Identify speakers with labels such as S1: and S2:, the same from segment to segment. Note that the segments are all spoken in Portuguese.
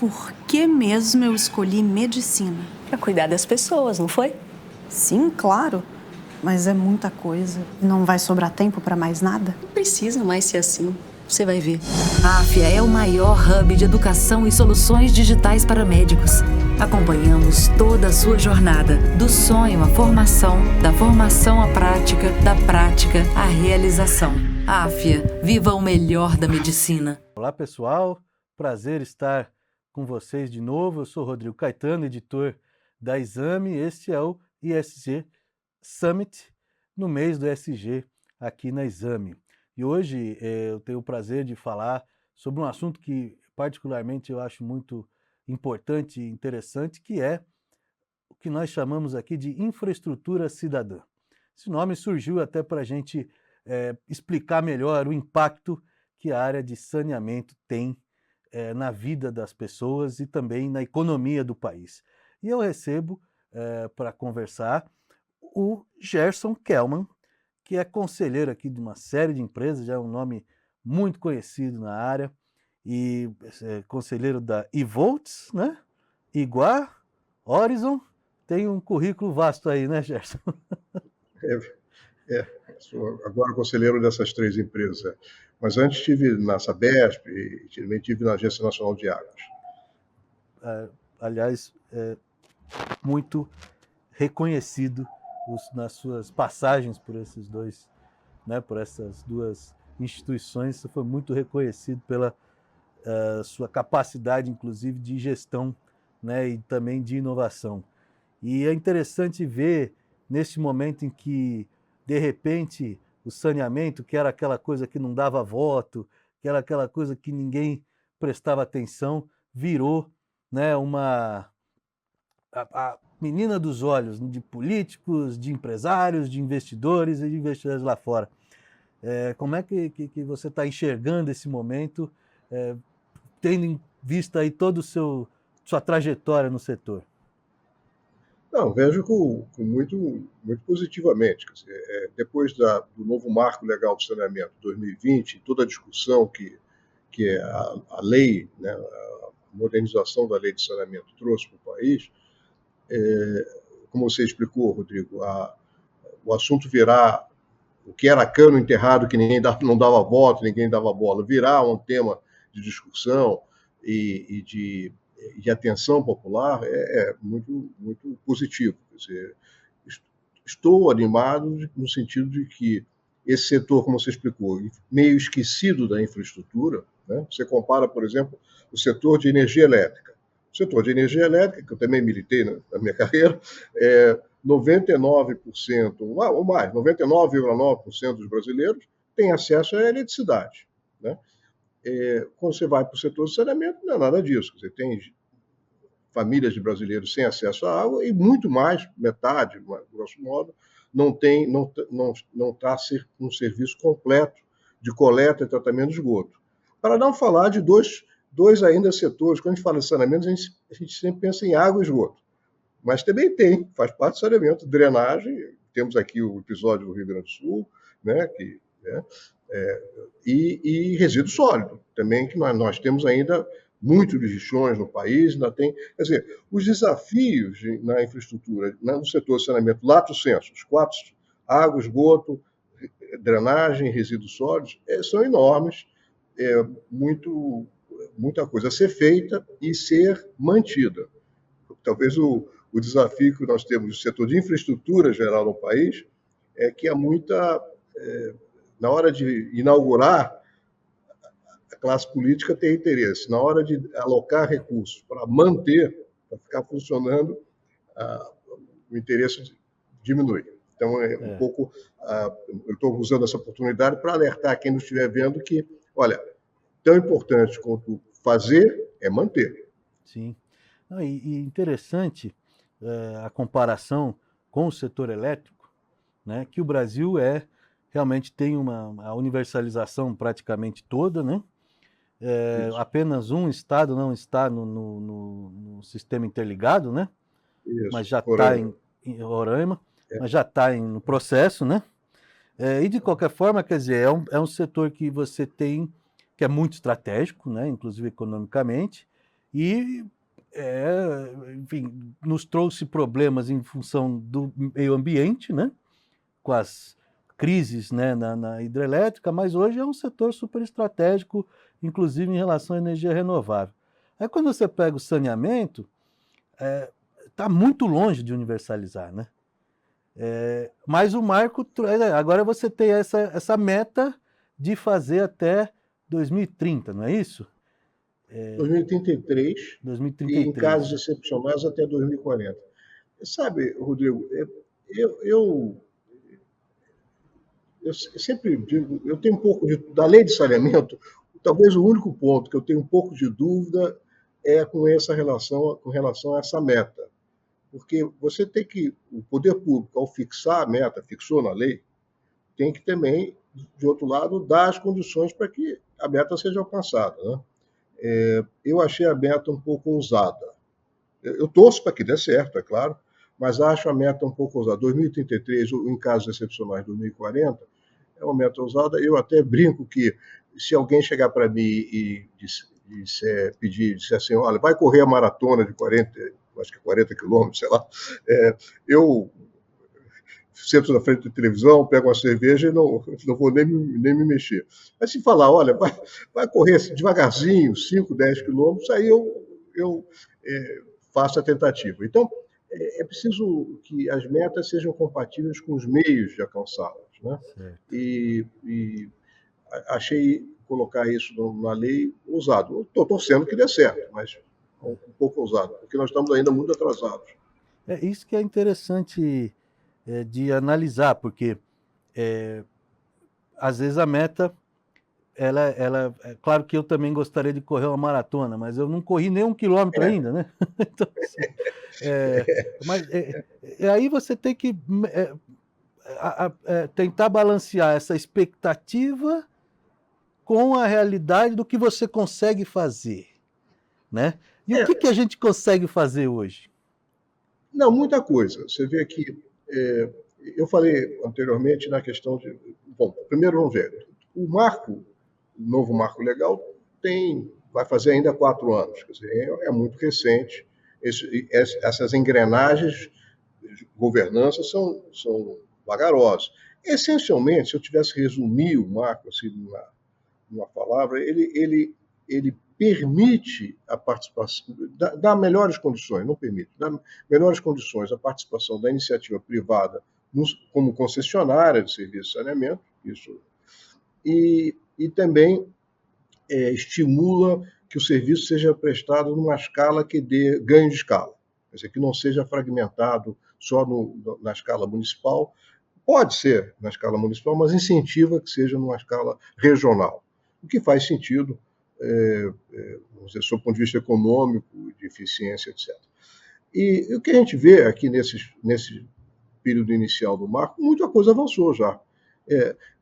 S1: por que mesmo eu escolhi medicina?
S2: Para cuidar das pessoas, não foi?
S1: Sim, claro. Mas é muita coisa. Não vai sobrar tempo para mais nada?
S2: Não precisa mais ser assim. Você vai ver.
S3: A Afya é o maior hub de educação e soluções digitais para médicos. Acompanhamos toda a sua jornada, do sonho à formação, da formação à prática, da prática à realização. Afya, viva o melhor da medicina.
S4: Olá pessoal, prazer estar com vocês de novo. Eu sou Rodrigo Caetano, editor da Exame. Este é o ISG Summit, no mês do ESG aqui na Exame. E hoje eu tenho o prazer de falar sobre um assunto que particularmente eu acho muito importante e interessante, que é o que nós chamamos aqui de infraestrutura cidadã. Esse nome surgiu até para a gente explicar melhor o impacto que a área de saneamento tem na vida das pessoas e também na economia do país. E eu recebo para conversar o Gerson Kelman, que é conselheiro aqui de uma série de empresas, já é um nome muito conhecido na área, e conselheiro da Evolts, né? Iguar, Horizon, tem um currículo vasto aí, né, Gerson?
S5: Sou agora conselheiro dessas três empresas. Mas antes estive na Sabesp e também estive na Agência Nacional de Águas.
S4: Aliás, muito reconhecido nas suas passagens por esses dois, né, por essas duas instituições. Você foi muito reconhecido pela sua capacidade, inclusive, de gestão, né, e também de inovação. E é interessante ver, neste momento em que, de repente, o saneamento, que era aquela coisa que não dava voto, que era aquela coisa que ninguém prestava atenção, virou, né, a menina dos olhos de políticos, de empresários, de investidores e de investidores lá fora. Como é que você está enxergando esse momento, tendo em vista aí toda a sua trajetória no setor?
S5: Não, vejo muito positivamente. Quer dizer, depois do novo marco legal do saneamento 2020, toda a discussão que a lei, né, a modernização da lei de saneamento trouxe para o país, como você explicou, Rodrigo, o assunto virar o que era cano enterrado, que não dava voto, ninguém dava bola, virar um tema de discussão e de atenção popular é muito positivo. Quer dizer, estou animado no sentido de que esse setor, como você explicou, meio esquecido da infraestrutura, né? Você compara, por exemplo, o setor de energia elétrica. O setor de energia elétrica, que eu também militei na minha carreira, 99%, ou mais, 99,9% dos brasileiros têm acesso à eletricidade, né? Quando você vai para o setor de saneamento, não é nada disso. Você tem famílias de brasileiros sem acesso à água e muito mais, metade, grosso modo, não está um serviço completo de coleta e tratamento de esgoto. Para não falar de dois ainda setores, quando a gente fala de saneamento, a gente sempre pensa em água e esgoto. Mas também faz parte do saneamento, drenagem, temos aqui o episódio do Rio Grande do Sul, né, e resíduo sólido, também, que nós temos ainda muitos lixões no país, ainda tem. Quer dizer, os desafios na infraestrutura, no setor de saneamento, lato sensu, os quatro, água, esgoto, drenagem, resíduos sólidos, são enormes, muita coisa a ser feita e ser mantida. Talvez o desafio que nós temos no setor de infraestrutura geral no país é que há muita... na hora de inaugurar, a classe política tem interesse. Na hora de alocar recursos para manter, para ficar funcionando, o interesse diminui. Então, um pouco... eu estou usando essa oportunidade para alertar quem nos estiver vendo que, olha, tão importante quanto fazer é manter.
S4: Sim. E interessante a comparação com o setor elétrico, né, que o Brasil realmente tem a universalização praticamente toda, né? Apenas um estado não está no sistema interligado, né?
S5: Isso,
S4: mas já está em Roraima, mas já está no processo, né? E de qualquer forma, quer dizer, é um setor que você tem, que é muito estratégico, né? Inclusive economicamente, E, enfim, nos trouxe problemas em função do meio ambiente, né? Com as crises, né, na hidrelétrica, mas hoje é um setor super estratégico, inclusive em relação à energia renovável. Aí quando você pega o saneamento, está muito longe de universalizar, né? Mas o marco, agora você tem essa meta de fazer até 2030, não é isso?
S5: 2033,
S4: 2033.
S5: e em casos excepcionais até 2040. Sabe, Rodrigo, eu sempre digo, eu tenho um pouco da lei de saneamento, talvez o único ponto que eu tenho um pouco de dúvida é com relação a essa meta. Porque você tem que, o poder público, ao fixar a meta, fixou na lei, tem que também, de outro lado, dar as condições para que a meta seja alcançada, né? Eu achei a meta um pouco ousada. Eu torço para que dê certo, é claro, mas acho a meta um pouco ousada. 2033, ou em casos excepcionais, 2040, é uma meta ousada. Eu até brinco que se alguém chegar para mim e disser assim, olha, vai correr a maratona de 40 quilômetros, sei lá, eu sento na frente da televisão, pego uma cerveja e não vou nem me mexer. Mas se falar, olha, vai correr devagarzinho, 5, 10 quilômetros, aí eu faço a tentativa. Então, é preciso que as metas sejam compatíveis com os meios de alcançá-las, né? E achei colocar isso na lei ousado. Estou torcendo que dê certo, mas um pouco ousado, porque nós estamos ainda muito atrasados.
S4: É isso que é interessante de analisar, porque às vezes a meta, ela é claro que eu também gostaria de correr uma maratona, mas eu não corri nem 1 quilômetro ainda, né? Então, assim, mas aí você tem que tentar balancear essa expectativa com a realidade do que você consegue fazer, né? E o que a gente consegue fazer hoje?
S5: Não, muita coisa. Você vê que eu falei anteriormente na questão de... Bom, primeiro vamos ver. O novo marco legal vai fazer ainda 4 anos. Quer dizer, é muito recente. Essas engrenagens de governança são vagarosas. Essencialmente, se eu tivesse que resumir o marco assim, numa palavra, ele permite a participação, dá melhores condições, não permite, dá melhores condições à participação da iniciativa privada como concessionária de serviço de saneamento, isso, e também estimula que o serviço seja prestado numa escala que dê ganho de escala, quer dizer, que não seja fragmentado só na escala municipal, pode ser na escala municipal, mas incentiva que seja numa escala regional, o que faz sentido, vamos dizer, sob o ponto de vista econômico, de eficiência, etc. E o que a gente vê aqui nesse período inicial do marco, muita coisa avançou já.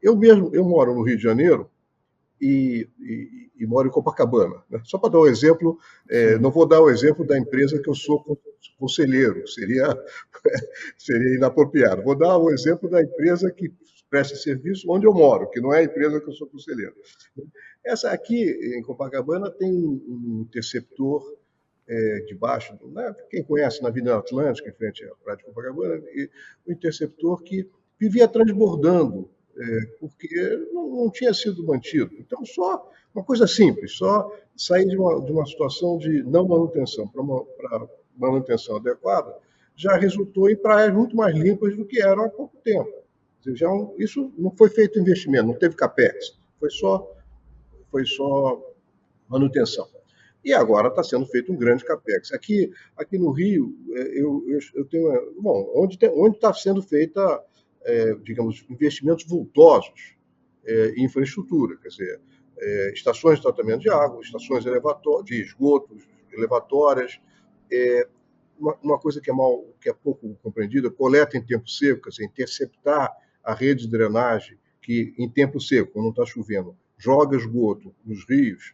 S5: Eu moro no Rio de Janeiro e moro em Copacabana, né? Só para dar um exemplo, não vou dar o exemplo da empresa que eu sou conselheiro, seria inapropriado. Vou dar o exemplo da empresa que presta serviço onde eu moro, que não é a empresa que eu sou conselheiro. Essa aqui, em Copacabana, tem um interceptor debaixo, né? Quem conhece na Avenida Atlântica, em frente à Praia de Copacabana, um interceptor que vivia transbordando, porque não tinha sido mantido. Então, só uma coisa simples, só sair de uma situação de não manutenção para manutenção adequada, já resultou em praias muito mais limpas do que eram há pouco tempo. Isso não foi feito investimento, não teve capex, foi só manutenção. E agora está sendo feito um grande capex. Aqui no Rio, eu tenho... Bom, onde está sendo feita, digamos, investimentos vultosos em infraestrutura, quer dizer, estações de tratamento de água, estações de esgotos, elevatórias, uma coisa que é pouco compreendida, coleta em tempo seco, quer dizer, interceptar a rede de drenagem que, em tempo seco, quando não está chovendo, joga esgoto nos rios,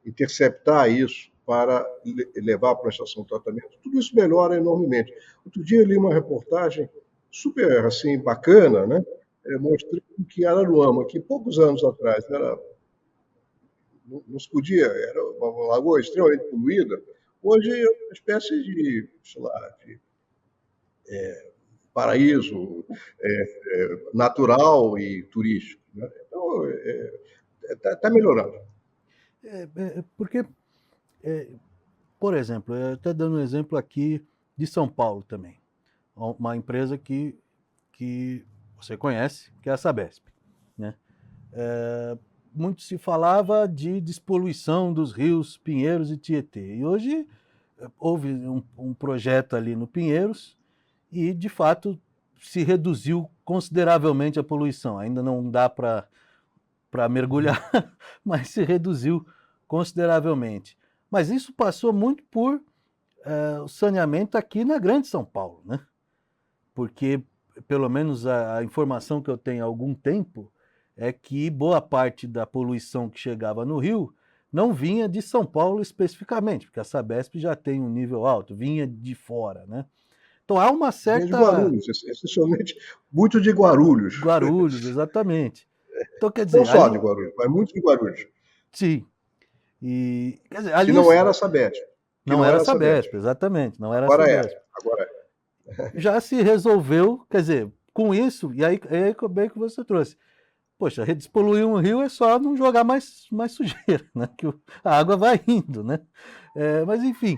S5: interceptar isso para levar para a estação de tratamento, tudo isso melhora enormemente. Outro dia eu li uma reportagem super assim, bacana, né? Mostrando que Araruama, que poucos anos atrás não se podia, era uma lagoa extremamente poluída, Hoje é uma espécie de, sei lá, de paraíso natural e turístico, né? Então, está melhorando.
S4: Porque, por exemplo, eu até dando um exemplo aqui de São Paulo também, uma empresa que você conhece, que é a Sabesp, né? Muito se falava de despoluição dos rios Pinheiros e Tietê, e hoje houve um projeto ali no Pinheiros e, de fato, se reduziu consideravelmente a poluição. Ainda não dá para mergulhar, mas se reduziu consideravelmente. Mas isso passou muito por o saneamento aqui na Grande São Paulo, né? Porque, pelo menos a informação que eu tenho há algum tempo, é que boa parte da poluição que chegava no Rio não vinha de São Paulo especificamente, porque a Sabesp já tem um nível alto, vinha de fora, né? Então há uma certa...
S5: Vem de Guarulhos, essencialmente muito de Guarulhos.
S4: Guarulhos, exatamente. Então, quer dizer,
S5: não só de Guarulhos, mas muito de Guarulhos.
S4: Sim. E, quer dizer, ali
S5: que não era a Sabesp.
S4: Não era a Sabesp, exatamente. Não era
S5: agora
S4: a Sabesp.
S5: Agora
S4: Já se resolveu, quer dizer, com isso, e aí bem que você trouxe. Poxa, despoluir um rio é só não jogar mais sujeira, né? Que a água vai indo, né? Mas, enfim,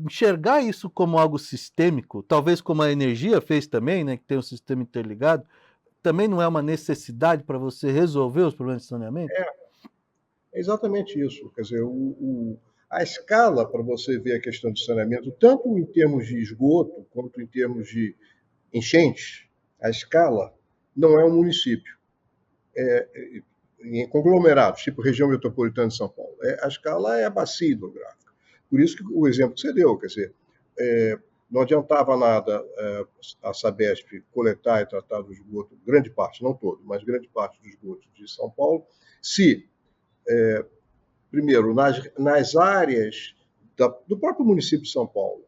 S4: enxergar isso como algo sistêmico, talvez como a energia fez também, né? Que tem um sistema interligado, também não é uma necessidade para você resolver os problemas de saneamento?
S5: É exatamente isso. Quer dizer, a escala para você ver a questão de saneamento, tanto em termos de esgoto, quanto em termos de enchentes, a escala não é um município. Em conglomerados, tipo região metropolitana de São Paulo. A escala é a bacia hidrográfica. Por isso que o exemplo que você deu, quer dizer, não adiantava nada a Sabesp coletar e tratar do esgoto, grande parte, não todo, mas grande parte do esgoto de São Paulo, se, primeiro, nas áreas do próprio município de São Paulo,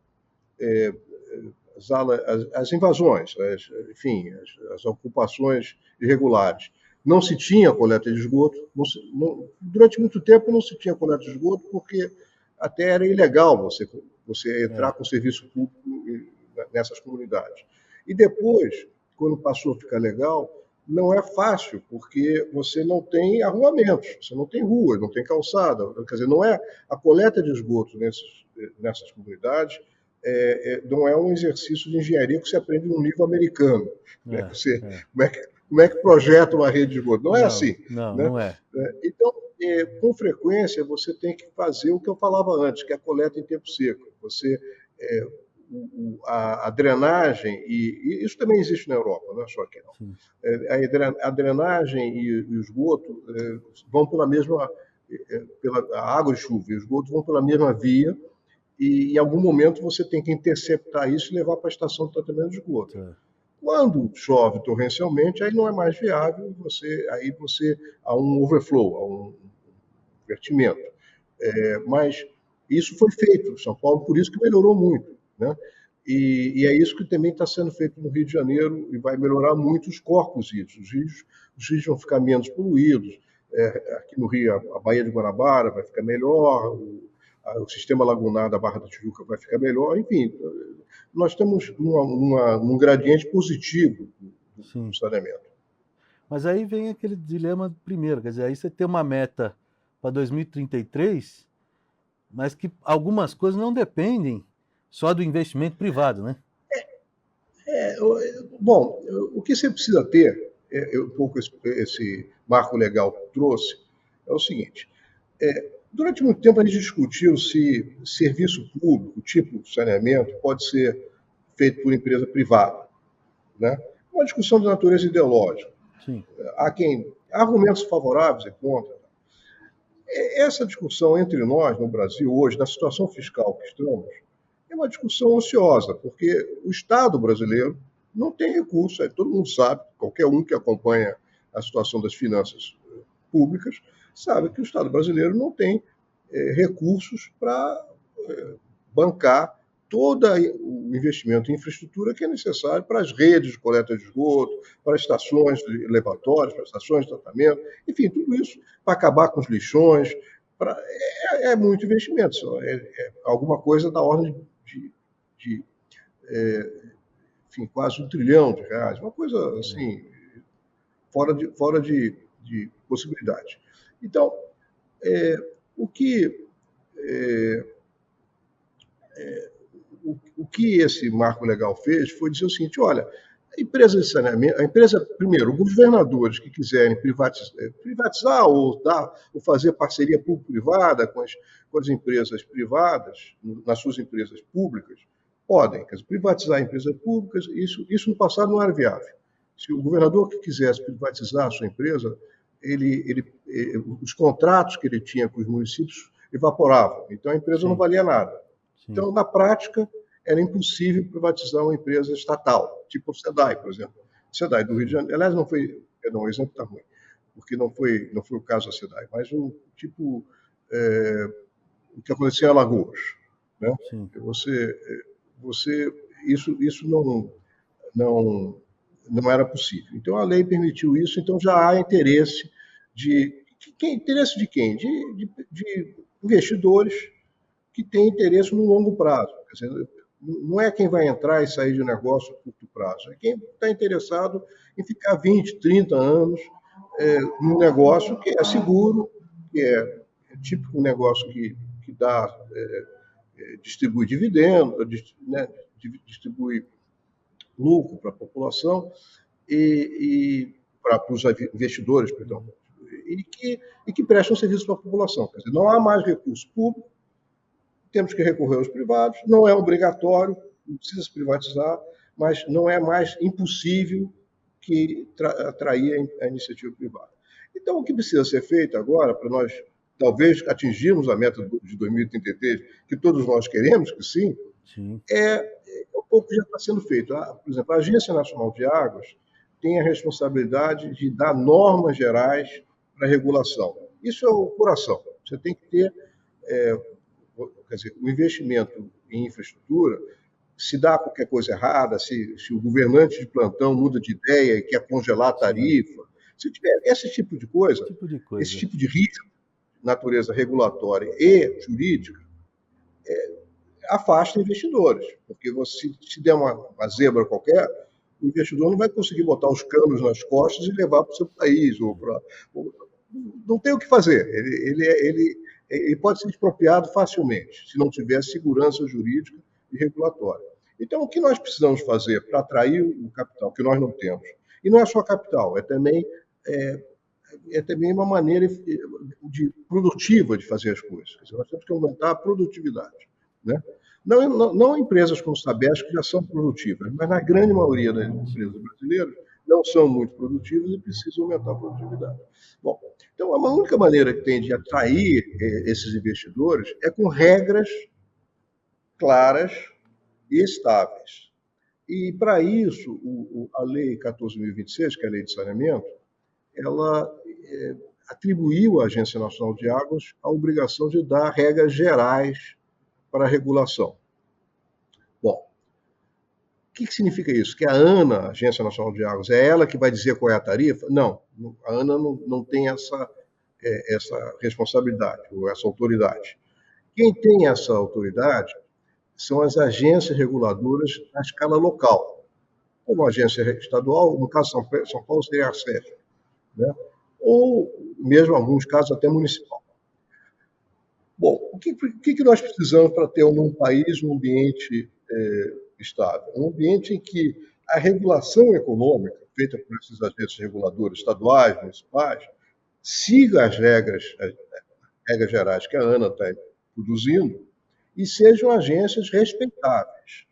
S5: as invasões, enfim, as ocupações irregulares, não se tinha coleta de esgoto, durante muito tempo não se tinha coleta de esgoto porque até era ilegal você entrar com serviço público nessas comunidades. E depois, quando passou a ficar legal, não é fácil, porque você não tem arruamentos, você não tem ruas, não tem calçada, quer dizer, não é a coleta de esgoto nessas comunidades, não é um exercício de engenharia que você aprende no nível americano. Como é que projeta uma rede de esgoto? Não é assim.
S4: Não,
S5: né?
S4: Não é.
S5: Então, com frequência, você tem que fazer o que eu falava antes, que é a coleta em tempo seco. A drenagem, e isso também existe na Europa, não é só aqui não. A drenagem e o esgoto vão pela mesma, a água e chuva e o esgoto vão pela mesma via, e em algum momento você tem que interceptar isso e levar para a estação de tratamento de esgoto. Quando chove torrencialmente, aí não é mais viável, aí você há um overflow, há um vertimento. Mas isso foi feito em São Paulo, por isso que melhorou muito, né? E é isso que também está sendo feito no Rio de Janeiro e vai melhorar muito os corpos hídricos. Os rios vão ficar menos poluídos. Aqui no Rio, a Baía de Guanabara vai ficar melhor, o sistema lagunar da Barra da Tijuca vai ficar melhor. Enfim, nós estamos num gradiente positivo do saneamento.
S4: Mas aí vem aquele dilema primeiro, quer dizer, aí você tem uma meta para 2033, mas que algumas coisas não dependem só do investimento privado, né?
S5: Bom, o que você precisa ter, um pouco esse marco legal trouxe, é o seguinte: durante muito tempo a gente discutiu se serviço público, tipo saneamento, pode ser feito por empresa privada, né? Uma discussão de natureza ideológica.
S4: Sim.
S5: Há argumentos favoráveis e contra. Essa discussão entre nós no Brasil hoje, na situação fiscal que estamos, é uma discussão ociosa, porque o Estado brasileiro não tem recursos, todo mundo sabe, qualquer um que acompanha a situação das finanças públicas, sabe que o Estado brasileiro não tem recursos para bancar todo o investimento em infraestrutura que é necessário para as redes de coleta de esgoto, para estações elevatórias, para estações de tratamento, enfim, tudo isso, para acabar com os lixões, É muito investimento, é alguma coisa da ordem de enfim, quase R$1 trilhão, uma coisa assim, fora de possibilidade. Então, o que esse marco legal fez foi dizer o seguinte: olha, a empresa de saneamento, primeiro, governadores que quiserem privatizar ou fazer parceria público-privada com as empresas privadas, nas suas empresas públicas, podem. Quer dizer, privatizar empresas públicas, isso no passado não era viável. Se o governador que quisesse privatizar a sua empresa, os contratos que ele tinha com os municípios evaporavam, então a empresa não valia nada. Sim. Então, na prática, era impossível privatizar uma empresa estatal, tipo o SEDAI, por exemplo. O SEDAI do Rio de Janeiro, aliás, não foi, o exemplo está ruim, porque não foi o caso da SEDAI, mas o que aconteceu em Alagoas, né? Isso não era possível. Então, a lei permitiu isso, então já há interesse interesse de quem? De investidores que têm interesse no longo prazo. Quer dizer, não é quem vai entrar e sair de um negócio a curto prazo, é quem está interessado em ficar 20, 30 anos num negócio que é seguro, que é típico um negócio que distribui dividendo, né, distribui lucro para a população e para os investidores, perdão, e que prestam serviço para a população. Quer dizer, não há mais recurso público, temos que recorrer aos privados, não é obrigatório, não precisa se privatizar, mas não é mais impossível que atrair a iniciativa privada. Então, o que precisa ser feito agora, para nós talvez atingirmos a meta de 2033, que todos nós queremos que sim. Um pouco que já está sendo feito. Por exemplo, a Agência Nacional de Águas tem a responsabilidade de dar normas gerais para a regulação. Isso é o coração. Você tem que ter, quer dizer, o investimento em infraestrutura. Se dá qualquer coisa errada, se o governante de plantão muda de ideia e quer congelar a tarifa, se tiver esse tipo de coisa, esse tipo de risco de natureza regulatória e jurídica, afasta investidores, porque se der uma zebra qualquer, o investidor não vai conseguir botar os canos nas costas e levar para o seu país. Não tem o que fazer. Ele pode ser expropriado facilmente, se não tiver segurança jurídica e regulatória. Então, o que nós precisamos fazer para atrair o capital, que nós não temos, e não é só capital, é também uma maneira produtiva de fazer as coisas. Quer dizer, nós temos que aumentar a produtividade, né? Não empresas como Sabesp, que já são produtivas, mas na grande maioria das empresas brasileiras não são muito produtivas e precisam aumentar a produtividade. Bom, então a única maneira que tem de atrair esses investidores é com regras claras e estáveis. E para isso, a Lei 14.026, que é a Lei de Saneamento, ela atribuiu à Agência Nacional de Águas a obrigação de dar regras gerais para a regulação. Bom, o que significa isso? Que a ANA, a Agência Nacional de Águas, é ela que vai dizer qual é a tarifa? Não, a ANA não tem essa responsabilidade, ou essa autoridade. Quem tem essa autoridade são as agências reguladoras na escala local, como a agência estadual, no caso de São Paulo seria a ARCEF, né? Ou mesmo, em alguns casos, até municipal. Bom, o que nós precisamos para ter num país um ambiente estável? Um ambiente em que a regulação econômica, feita por esses agentes reguladores estaduais, municipais, siga as regras gerais que a ANA está produzindo e sejam agências respeitáveis.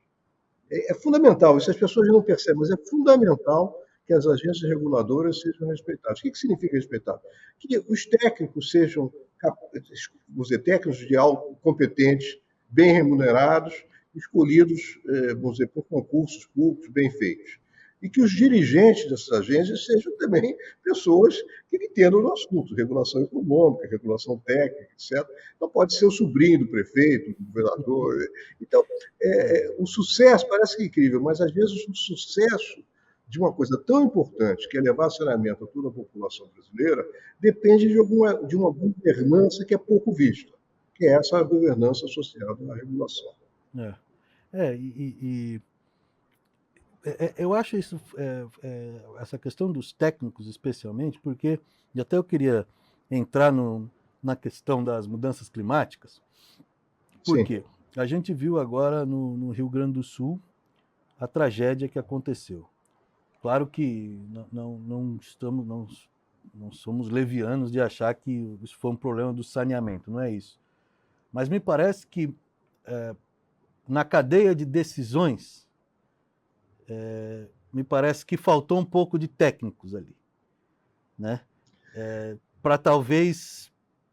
S5: É fundamental, isso as pessoas não percebem, mas é fundamental que as agências reguladoras sejam respeitadas. O que significa respeitar? Que os técnicos sejam, vamos dizer, técnicos competentes, bem remunerados, escolhidos, vamos dizer, por concursos públicos bem feitos. E que os dirigentes dessas agências sejam também pessoas que entendam do assunto, regulação econômica, regulação técnica, etc. Não pode ser o sobrinho do prefeito, do governador. Então, o sucesso parece que é incrível, mas às vezes o sucesso de uma coisa tão importante, que é levar saneamento a toda a população brasileira, depende de uma governança que é pouco vista, que é essa governança associada à regulação.
S4: Eu acho isso, essa questão dos técnicos especialmente, porque e até eu queria entrar na questão das mudanças climáticas, porque a gente viu agora no Rio Grande do Sul a tragédia que aconteceu. Claro que não somos levianos de achar que isso foi um problema do saneamento, não é isso. Mas me parece que na cadeia de decisões, me parece que faltou um pouco de técnicos ali, né? Para talvez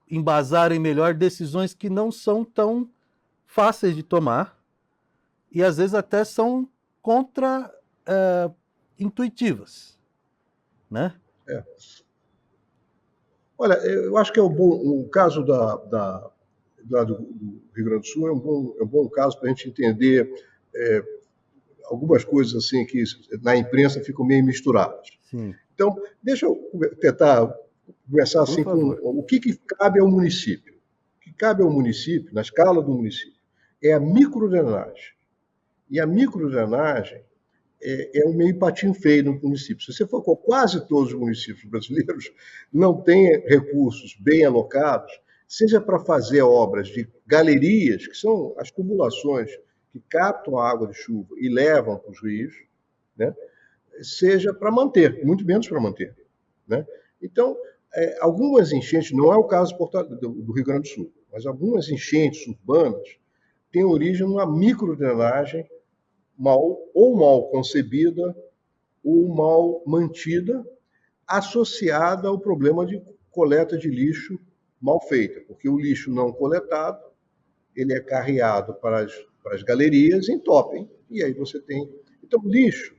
S4: embasarem melhor decisões que não são tão fáceis de tomar e às vezes até são contra-intuitivas, né?
S5: Olha, eu acho que o caso do Rio Grande do Sul é um bom caso para a gente entender algumas coisas assim que na imprensa ficam meio misturadas.
S4: Sim.
S5: Então, deixa eu tentar começar assim com o que cabe ao município. O que cabe ao município, na escala do município, é a microdrenagem. E a microdrenagem é um meio patinho feio no município. Se você for com quase todos os municípios brasileiros, não tem recursos bem alocados, seja para fazer obras de galerias, que são as tubulações que captam a água de chuva e levam para os rios, né? Seja para manter, muito menos para manter, né? Então, algumas enchentes, não é o caso do Rio Grande do Sul, mas algumas enchentes urbanas têm origem numa microdrenagem mal concebida ou mal mantida, associada ao problema de coleta de lixo mal feita, porque o lixo não coletado, ele é carreado para as galerias e entopem, e aí você tem... Então, lixo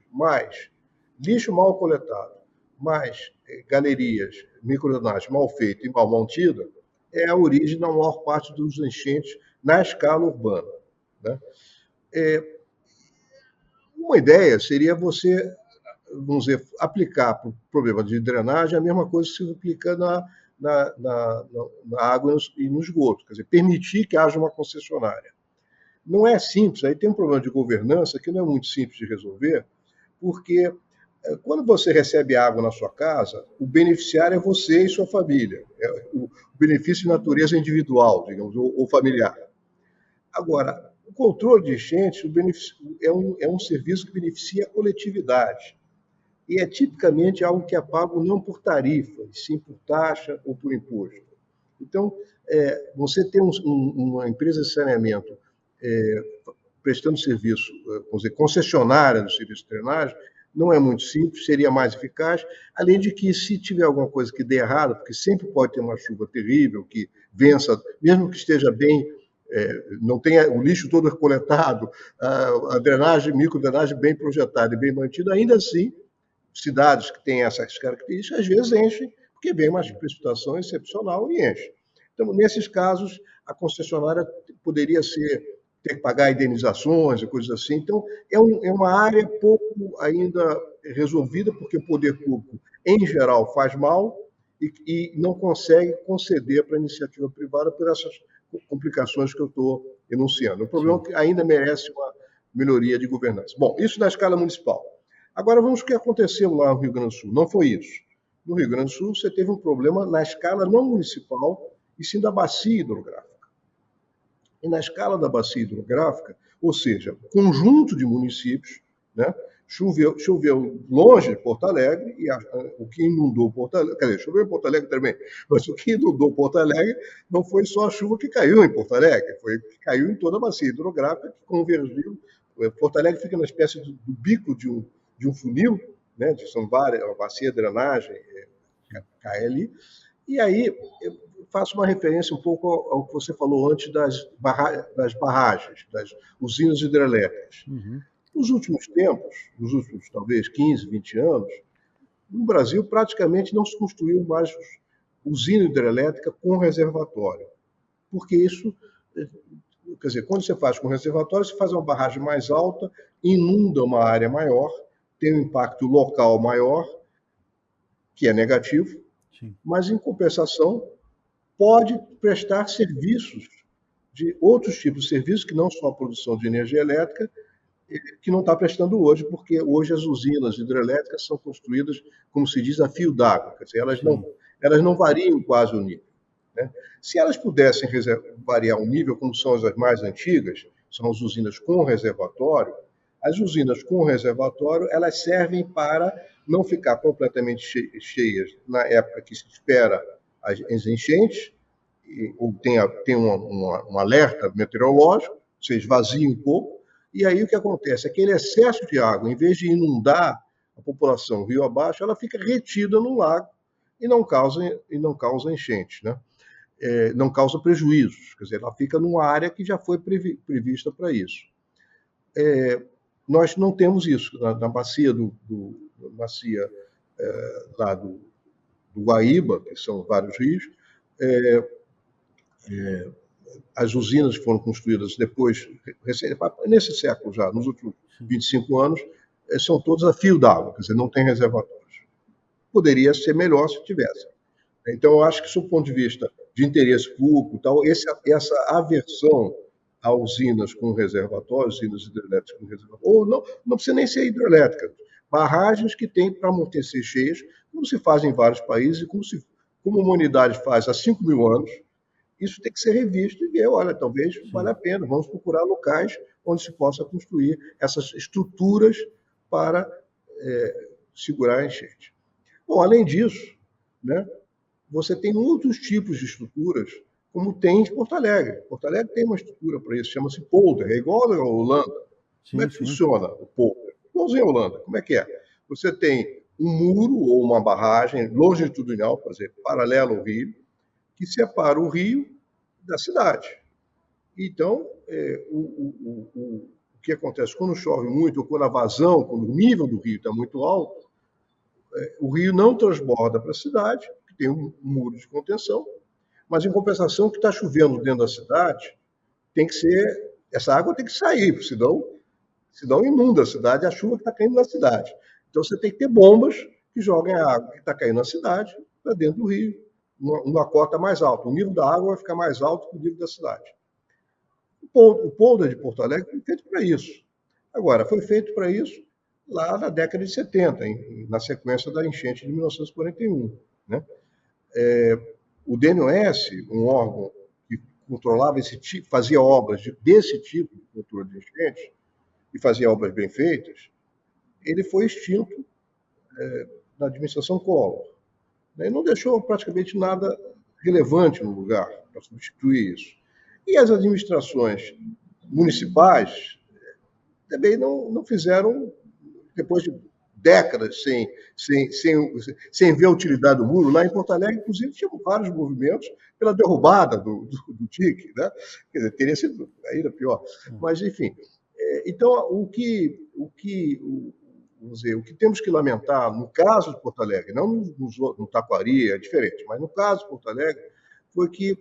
S5: mal coletado, mais galerias, microdrenagem mal feita e mal mantida, é a origem da maior parte dos enchentes na escala urbana, né? Uma ideia seria você, vamos dizer, aplicar para o problema de drenagem a mesma coisa que se aplica na água e no esgoto, quer dizer, permitir que haja uma concessionária. Não é simples, aí tem um problema de governança que não é muito simples de resolver, porque quando você recebe água na sua casa, o beneficiário é você e sua família, o benefício de natureza individual, digamos, ou familiar. Agora, o controle de enchentes é um serviço que beneficia a coletividade. E é tipicamente algo que é pago não por tarifa, e sim por taxa ou por imposto. Então, você ter uma empresa de saneamento prestando serviço, vamos dizer, concessionária do serviço de drenagem, não é muito simples, seria mais eficaz, além de que, se tiver alguma coisa que dê errado, porque sempre pode ter uma chuva terrível, que vença, mesmo que esteja bem, não tenha o lixo todo coletado, a drenagem, microdrenagem bem projetada e bem mantida, ainda assim, cidades que têm essas características, às vezes enchem, porque vem uma precipitação excepcional e enche. Então, nesses casos, a concessionária poderia ter que pagar indenizações e coisas assim. Então, é uma área pouco ainda resolvida, porque o poder público, em geral, faz mal e não consegue conceder para a iniciativa privada por essas complicações que eu estou enunciando. Um problema que ainda merece uma melhoria de governança. Bom, isso na escala municipal. Agora vamos ao que aconteceu lá no Rio Grande do Sul. Não foi isso. No Rio Grande do Sul, você teve um problema na escala não municipal, e sim da bacia hidrográfica. E na escala da bacia hidrográfica, ou seja, conjunto de municípios, né? Choveu longe de Porto Alegre, e o que inundou Porto Alegre, quer dizer, choveu em Porto Alegre também, mas o que inundou Porto Alegre não foi só a chuva que caiu em Porto Alegre, foi que caiu em toda a bacia hidrográfica, que convergiu. Porto Alegre fica na espécie do bico de um funil, né? São várias, uma bacia, drenagem, KL, e aí eu faço uma referência um pouco ao que você falou antes das barragens, das usinas hidrelétricas.
S4: Uhum.
S5: Nos últimos tempos, nos últimos talvez 15, 20 anos, no Brasil praticamente não se construiu mais usina hidrelétrica com reservatório. Porque isso, quer dizer, quando você faz com reservatório, você faz uma barragem mais alta, inunda uma área maior, tem um impacto local maior, que é negativo,
S4: Sim.
S5: mas, em compensação, pode prestar serviços de outros tipos de serviços, que não só a produção de energia elétrica, que não está prestando hoje, porque hoje as usinas hidrelétricas são construídas, como se diz, a fio d'água, quer dizer, elas não variam quase o nível, né? Se elas pudessem variar o nível, como são as mais antigas, são as usinas com reservatório, as usinas com reservatório, elas servem para não ficar completamente cheias na época que se espera as enchentes, ou tem um alerta meteorológico, você esvazia um pouco, e aí o que acontece? Aquele excesso de água, em vez de inundar a população rio abaixo, ela fica retida no lago e não causa enchente, né? Não causa prejuízos, quer dizer, ela fica numa área que já foi prevista para isso. Nós não temos isso na bacia lá do Guaíba, que são vários rios. As usinas que foram construídas depois, nesse século já, nos últimos 25 anos, são todas a fio d'água, quer dizer, não tem reservatórios. Poderia ser melhor se tivesse. Então, eu acho que, do ponto de vista de interesse público, tal, essa aversão a usinas com reservatórios, usinas hidrelétricas com reservatórios, ou não precisa nem ser hidrelétrica, barragens que têm para amortecer cheias, como se faz em vários países, e como a humanidade faz há 5.000 anos. Isso tem que ser revisto e ver, olha, talvez valha a pena, vamos procurar locais onde se possa construir essas estruturas para segurar a enchente. Bom, além disso, né, você tem outros tipos de estruturas, como tem em Porto Alegre. Porto Alegre tem uma estrutura para isso, chama-se polder, é igual a Holanda. Como é que funciona o polder? Igualzinho a Holanda, como é que é? Você tem um muro ou uma barragem longitudinal, por exemplo, paralelo ao rio, que separa o rio da cidade. Então, o que acontece quando chove muito, ou quando a vazão, quando o nível do rio está muito alto, o rio não transborda para a cidade, que tem um muro de contenção, mas, em compensação, o que está chovendo dentro da cidade essa água tem que sair, senão inunda a cidade, a chuva que está caindo na cidade. Então, você tem que ter bombas que joguem a água que está caindo na cidade para dentro do rio, numa cota mais alta. O nível da água vai ficar mais alto que o nível da cidade. O polder de Porto Alegre foi feito para isso. Agora, foi feito para isso lá na década de 70, na sequência da enchente de 1941. Né? O DNOS, um órgão que controlava esse tipo, fazia obras desse tipo de controle de enchentes, e fazia obras bem feitas, ele foi extinto na administração Collor. E não deixou praticamente nada relevante no lugar para substituir isso. E as administrações municipais também não fizeram, depois de décadas sem ver a utilidade do muro. Lá em Porto Alegre, inclusive, tinha vários movimentos pela derrubada do dique, né? Quer dizer, teria sido ainda pior. Mas, enfim. Então, o que temos que lamentar, no caso de Porto Alegre, não no Taquari, é diferente, mas no caso de Porto Alegre, foi que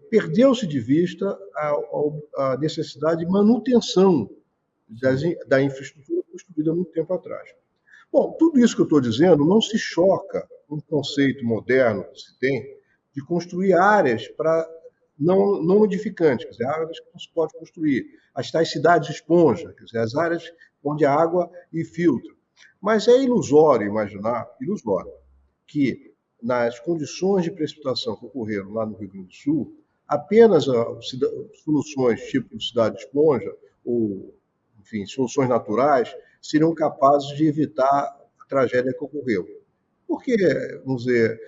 S5: perdeu-se de vista a necessidade de manutenção da infraestrutura construída muito tempo atrás. Bom, tudo isso que eu estou dizendo não se choca com o conceito moderno que se tem de construir áreas para não edificantes, quer dizer, áreas que não se pode construir, as tais cidades esponja, quer dizer, as áreas onde a água infiltra. Mas é ilusório imaginar que, nas condições de precipitação que ocorreram lá no Rio Grande do Sul, apenas soluções tipo cidade esponja, ou, enfim, soluções naturais, seriam capazes de evitar a tragédia que ocorreu. Porque, vamos dizer,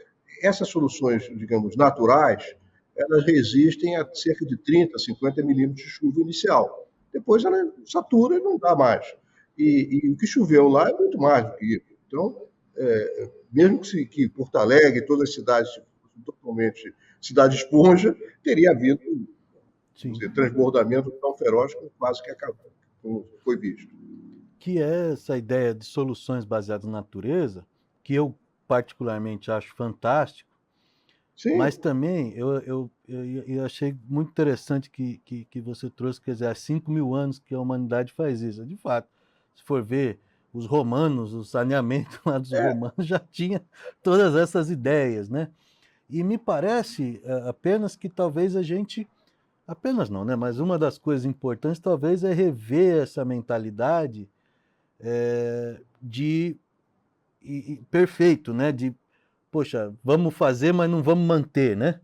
S5: essas soluções, digamos, naturais, elas resistem a cerca de 30, 50 milímetros de chuva inicial. Depois ela satura e não dá mais. E o que choveu lá é muito mais do que isso. Então, mesmo que Porto Alegre e todas as cidades totalmente cidade esponja, teria havido transbordamento tão feroz como quase que acabou, como foi visto.
S4: Que é essa ideia de soluções baseadas na natureza, que eu particularmente acho fantástico. Sim. Mas também eu achei muito interessante que você trouxe, quer dizer, há 5.000 anos que a humanidade faz isso. De fato, se for ver os romanos, o saneamento lá dos romanos já tinha todas essas ideias, né? E me parece apenas que talvez a gente, apenas não, né? Mas uma das coisas importantes talvez é rever essa mentalidade perfeito, né? De, poxa, vamos fazer, mas não vamos manter, né?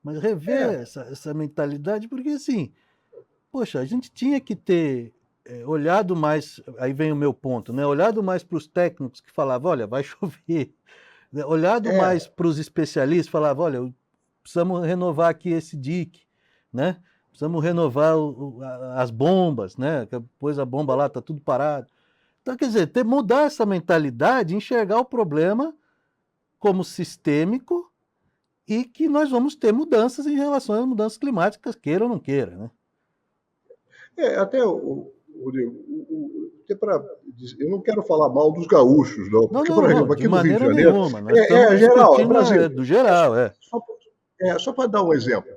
S4: Mas rever essa mentalidade, porque assim, poxa, a gente tinha que ter olhado mais, aí vem o meu ponto, né? Olhado mais para os técnicos que falavam, olha, vai chover. Olhado mais para os especialistas, falavam, olha, precisamos renovar aqui esse dique, né? Precisamos renovar as bombas, né? Depois a bomba lá está tudo parado. Então, quer dizer, mudar essa mentalidade, enxergar o problema como sistêmico e que nós vamos ter mudanças em relação às mudanças climáticas, queira ou não queira, né?
S5: Eu não quero falar mal dos gaúchos, não. Porque, por exemplo, aqui
S4: de
S5: no Rio de
S4: maneira
S5: Janeiro.
S4: nenhuma. Nós estamos
S5: geral,
S4: Brasil. Do geral,
S5: Só para dar um exemplo.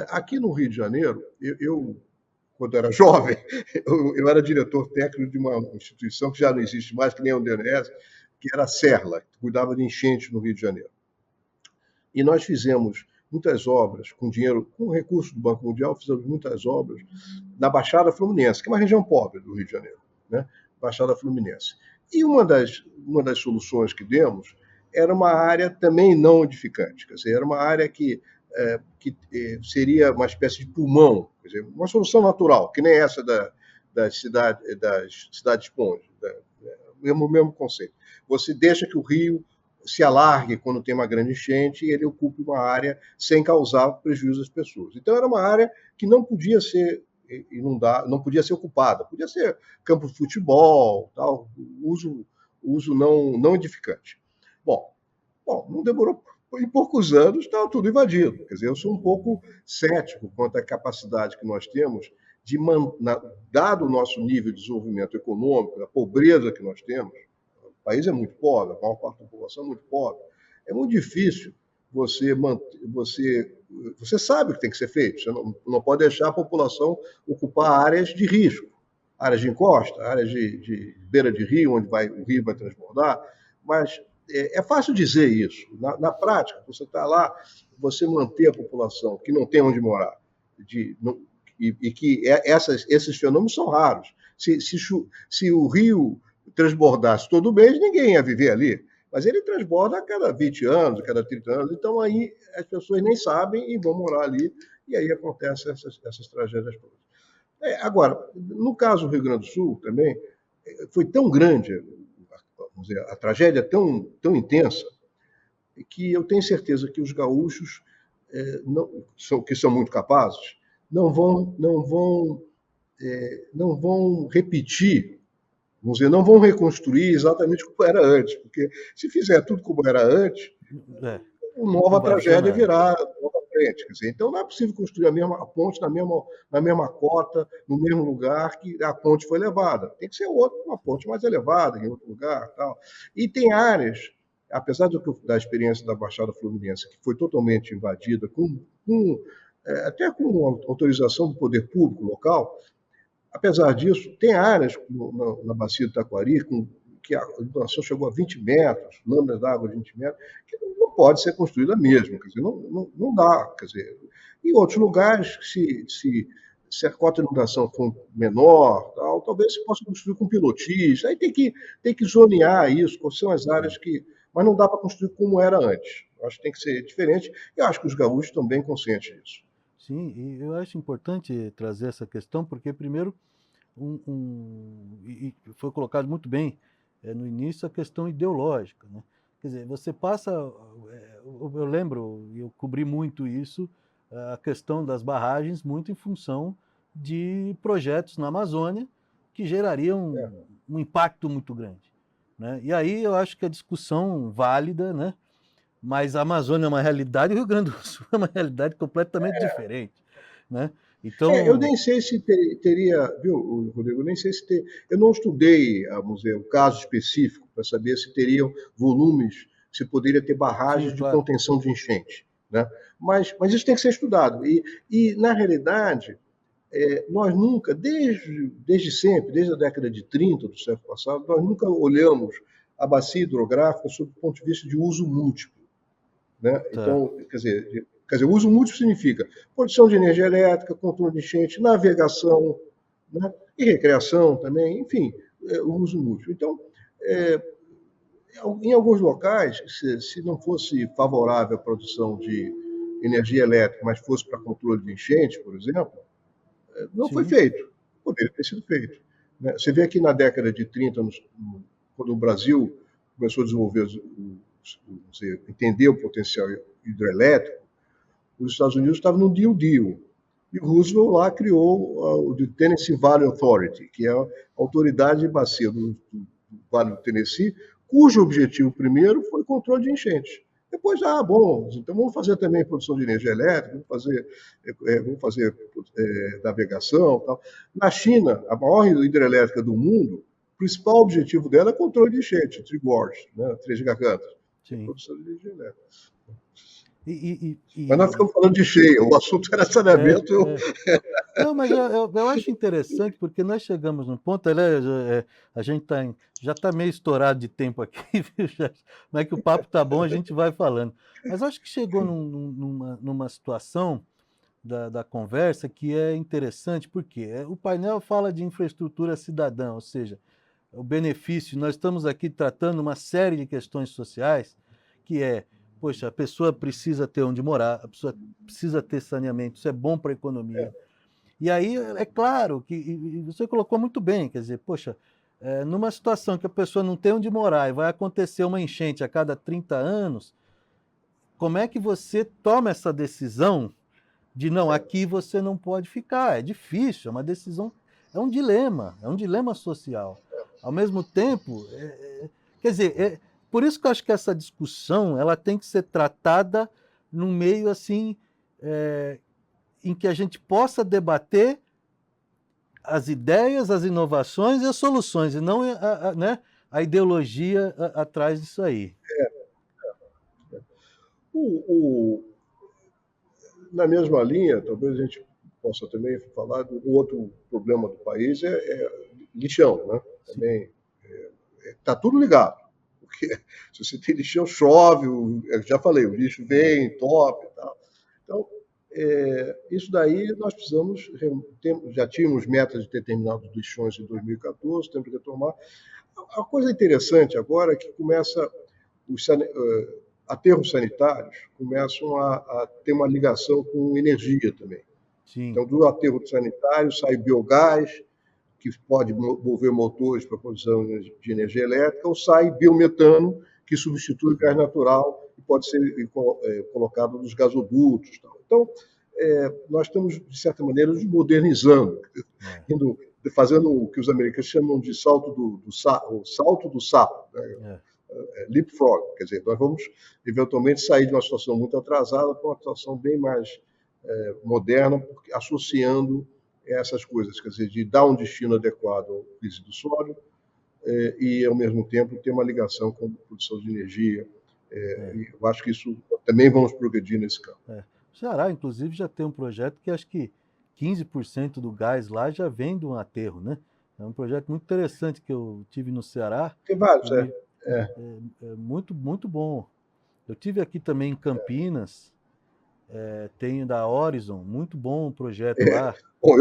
S5: Aqui no Rio de Janeiro, eu quando era jovem, eu era diretor técnico de uma instituição que já não existe mais, que nem a UNDNS, que era a Serla, que cuidava de enchentes no Rio de Janeiro. E nós fizemos muitas obras com dinheiro, com recursos do Banco Mundial, fizemos muitas obras na Baixada Fluminense, que é uma região pobre do Rio de Janeiro, né? Baixada Fluminense. E uma das soluções que demos era uma área também não edificante, quer dizer, era uma área que seria uma espécie de pulmão, quer dizer, uma solução natural, que nem essa das cidades-esponjas, o mesmo conceito. Você deixa que o rio se alargue quando tem uma grande enchente e ele ocupe uma área sem causar prejuízo às pessoas. Então, era uma área que não podia ser não podia ser ocupada, podia ser campo de futebol, tal, uso não edificante. Bom, não demorou, em poucos anos estava tudo invadido. Quer dizer, eu sou um pouco cético quanto à capacidade que nós temos de, dado o nosso nível de desenvolvimento econômico, a pobreza que nós temos. O país é muito pobre, a maior parte da população é muito pobre. É muito difícil você sabe o que tem que ser feito. Você não pode deixar a população ocupar áreas de risco, áreas de encosta, áreas de beira de rio, onde o rio vai transbordar. Mas é fácil dizer isso. Na prática, você está lá, você manter a população que não tem onde morar, e que esses fenômenos são raros. Se o rio transbordasse todo mês, ninguém ia viver ali. Mas ele transborda a cada 20 anos, a cada 30 anos. Então, aí as pessoas nem sabem e vão morar ali. E aí acontecem essas tragédias todas. Agora, no caso do Rio Grande do Sul, também, foi tão grande, vamos dizer, a tragédia tão intensa, que eu tenho certeza que os gaúchos, que são muito capazes, não vão repetir, vamos dizer, não vão reconstruir exatamente como era antes, porque se fizer tudo como era antes, uma nova tragédia virá nova frente. Quer dizer, então não é possível construir a ponte na mesma cota, no mesmo lugar que a ponte foi levada. Tem que ser uma ponte mais elevada, em outro lugar. Tal. E tem áreas, apesar da experiência da Baixada Fluminense, que foi totalmente invadida, até com autorização do poder público local. Apesar disso, tem áreas na bacia do Taquari que a inundação chegou a 20 metros, lâminas d'água de 20 metros, que não pode ser construída mesmo, quer dizer, não dá. Quer dizer, em outros lugares, se a cota de inundação for menor, talvez se possa construir com pilotis, aí tem que zonear isso, quais são as áreas mas não dá para construir como era antes. Eu acho que tem que ser diferente, e acho que os gaúchos estão bem conscientes disso.
S4: Sim, e eu acho importante trazer essa questão, porque, primeiro, e foi colocado muito bem no início, a questão ideológica, né? Quer dizer, você passa, eu lembro, eu cobri muito isso, a questão das barragens, muito em função de projetos na Amazônia que gerariam um impacto muito grande, né? E aí eu acho que a discussão válida, né? Mas a Amazônia é uma realidade e o Rio Grande do Sul é uma realidade completamente diferente, né? Então,
S5: eu nem sei se teria, viu, Rodrigo? Eu nem sei se eu não estudei, vamos dizer, o caso específico para saber se teriam volumes, se poderia ter barragens de contenção de enchente, né? Mas isso tem que ser estudado. E na realidade, nós nunca, desde sempre, desde a década de 30 do século passado, nós nunca olhamos a bacia hidrográfica sob o ponto de vista de uso múltiplo, né?
S4: Tá.
S5: Então, quer dizer, uso múltiplo significa produção de energia elétrica, controle de enchente, navegação, né? E recreação também, enfim, o uso múltiplo. Então, em alguns locais, se não fosse favorável à produção de energia elétrica, mas fosse para controle de enchente, por exemplo, não foi feito. Poderia ter sido feito, né? Você vê aqui na década de 30, quando o Brasil começou a desenvolver, entender o potencial hidrelétrico, os Estados Unidos estavam no Deal Deal. E o Roosevelt lá criou o Tennessee Valley Authority, que é a autoridade de bacia do Vale do Tennessee, cujo objetivo primeiro foi controle de enchentes. Depois, bom, então vamos fazer também produção de energia elétrica, vamos fazer navegação. Tal. Na China, a maior hidrelétrica do mundo, o principal objetivo dela é controle de enchente, Three Gorges, né, Três Gargantas, produção de energia elétrica. Mas nós ficamos falando de cheia, o assunto era saneamento.
S4: Não, mas eu acho interessante, porque nós chegamos num ponto, a gente já está meio estourado de tempo aqui, viu? Mas que o papo está bom, a gente vai falando. Mas acho que chegou numa situação da conversa que é interessante, porque o painel fala de infraestrutura cidadã, ou seja, o benefício, nós estamos aqui tratando uma série de questões sociais, que poxa, a pessoa precisa ter onde morar, a pessoa precisa ter saneamento, isso é bom para a economia. E aí, é claro, que você colocou muito bem, quer dizer, poxa, numa situação que a pessoa não tem onde morar e vai acontecer uma enchente a cada 30 anos, como é que você toma essa decisão de não, aqui você não pode ficar? É difícil, é uma decisão, é um dilema social. Ao mesmo tempo, quer dizer, por isso que eu acho que essa discussão ela tem que ser tratada num meio assim, em que a gente possa debater as ideias, as inovações e as soluções, e não a ideologia atrás disso aí.
S5: Na mesma linha, talvez a gente possa também falar do outro problema do país, lixão, né? Também está tudo ligado. Porque se você tem lixão, chove, eu já falei, o lixo vem, top e tal. Então, isso daí nós precisamos, já tínhamos metas de ter terminado os lixões em 2014, temos que retomar. A coisa interessante agora é que começa os aterros sanitários começam a ter uma ligação com energia também.
S4: Sim.
S5: Então, do aterro sanitário sai biogás, que pode mover motores para a produção de energia elétrica, ou sai biometano, que substitui o gás natural e pode ser colocado nos gasodutos. Tal. Então, nós estamos, de certa maneira, nos modernizando, fazendo o que os americanos chamam de salto do sapo, né? Leapfrog, quer dizer, nós vamos eventualmente sair de uma situação muito atrasada para uma situação bem mais moderna, associando essas coisas, quer dizer, de dar um destino adequado ao resíduo sólido e, ao mesmo tempo, ter uma ligação com a produção de energia. E eu acho que isso também vamos progredir nesse campo.
S4: O Ceará, inclusive, já tem um projeto que acho que 15% do gás lá já vem de um aterro, né? É um projeto muito interessante que eu tive no Ceará.
S5: Tem vários,
S4: muito, muito bom. Eu tive aqui também em Campinas, tem da Horizon, muito bom o projeto lá.
S5: Bom,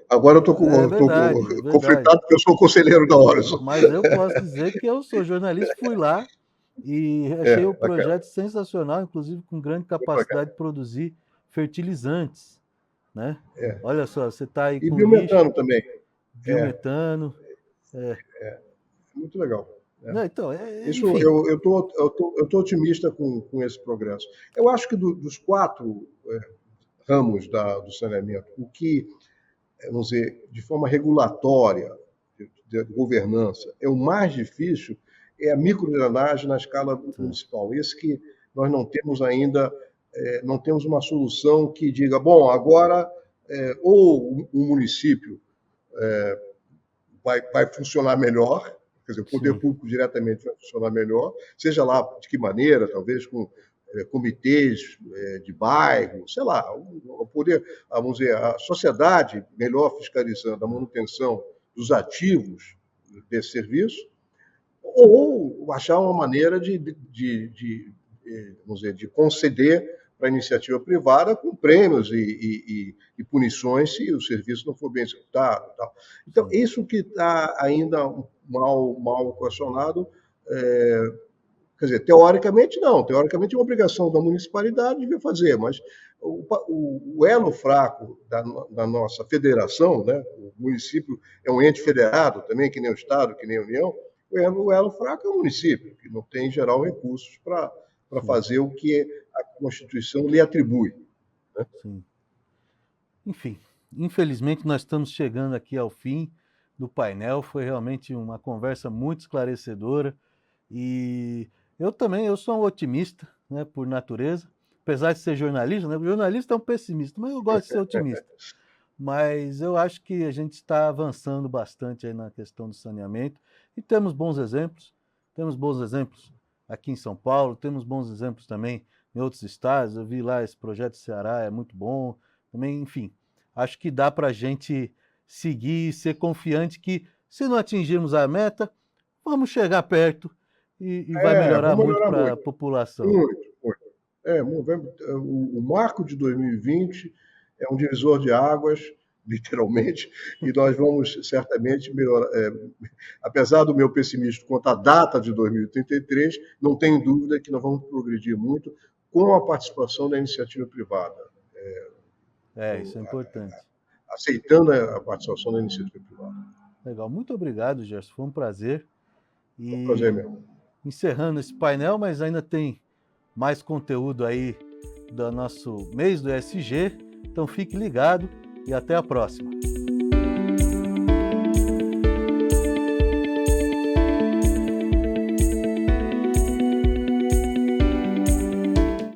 S5: agora eu estou conflitado porque eu sou conselheiro da Horizon.
S4: Mas eu posso dizer que eu sou jornalista, fui lá e achei o projeto sensacional, inclusive com grande capacidade de produzir fertilizantes, né? Olha só, você está aí com
S5: biometano
S4: lixo,
S5: também.
S4: Biometano.
S5: Muito legal.
S4: Então,
S5: isso, eu estou otimista com esse progresso. Eu acho que dos 4 ramos do saneamento, o que, vamos dizer, de forma regulatória, de governança, é o mais difícil, é a microdrenagem na escala municipal. Esse que nós não temos ainda, não temos uma solução que diga, bom, agora ou o município vai funcionar melhor, quer dizer, o poder público diretamente vai funcionar melhor, seja lá de que maneira, talvez com comitês de bairro, sei lá, o poder, vamos dizer, a sociedade melhor fiscalizando a manutenção dos ativos desse serviço, ou achar uma maneira vamos dizer, de conceder para a iniciativa privada com prêmios e punições se o serviço não for bem executado. Tal. Então, isso que está ainda mal equacionado, quer dizer, teoricamente não, teoricamente é uma obrigação da municipalidade de fazer, mas o elo fraco da nossa federação, né, o município é um ente federado também, que nem o Estado, que nem a União, o elo fraco é o município, que não tem, em geral, recursos para fazer o que a Constituição lhe atribui. Né?
S4: Sim. Enfim, infelizmente nós estamos chegando aqui ao fim do painel, foi realmente uma conversa muito esclarecedora e eu sou um otimista, né, por natureza, apesar de ser jornalista, né, o jornalista é um pessimista, mas eu gosto de ser otimista. Mas eu acho que a gente está avançando bastante aí na questão do saneamento e temos bons exemplos aqui em São Paulo, temos bons exemplos também em outros estados, eu vi lá esse projeto do Ceará, é muito bom, também, enfim, acho que dá para a gente seguir e ser confiante que se não atingirmos a meta, vamos chegar perto e vai melhorar muito para a população.
S5: Muito. O marco de 2020 é um divisor de águas, literalmente, e nós vamos certamente melhorar. Apesar do meu pessimismo quanto à data de 2033, não tenho dúvida que nós vamos progredir muito com a participação da iniciativa privada.
S4: Isso é importante.
S5: Aceitando a participação da iniciativa privada.
S4: Legal, muito obrigado, Gerson, foi um prazer.
S5: Foi um prazer mesmo.
S4: Encerrando esse painel, mas ainda tem mais conteúdo aí do nosso mês do ESG, então fique ligado e até a próxima.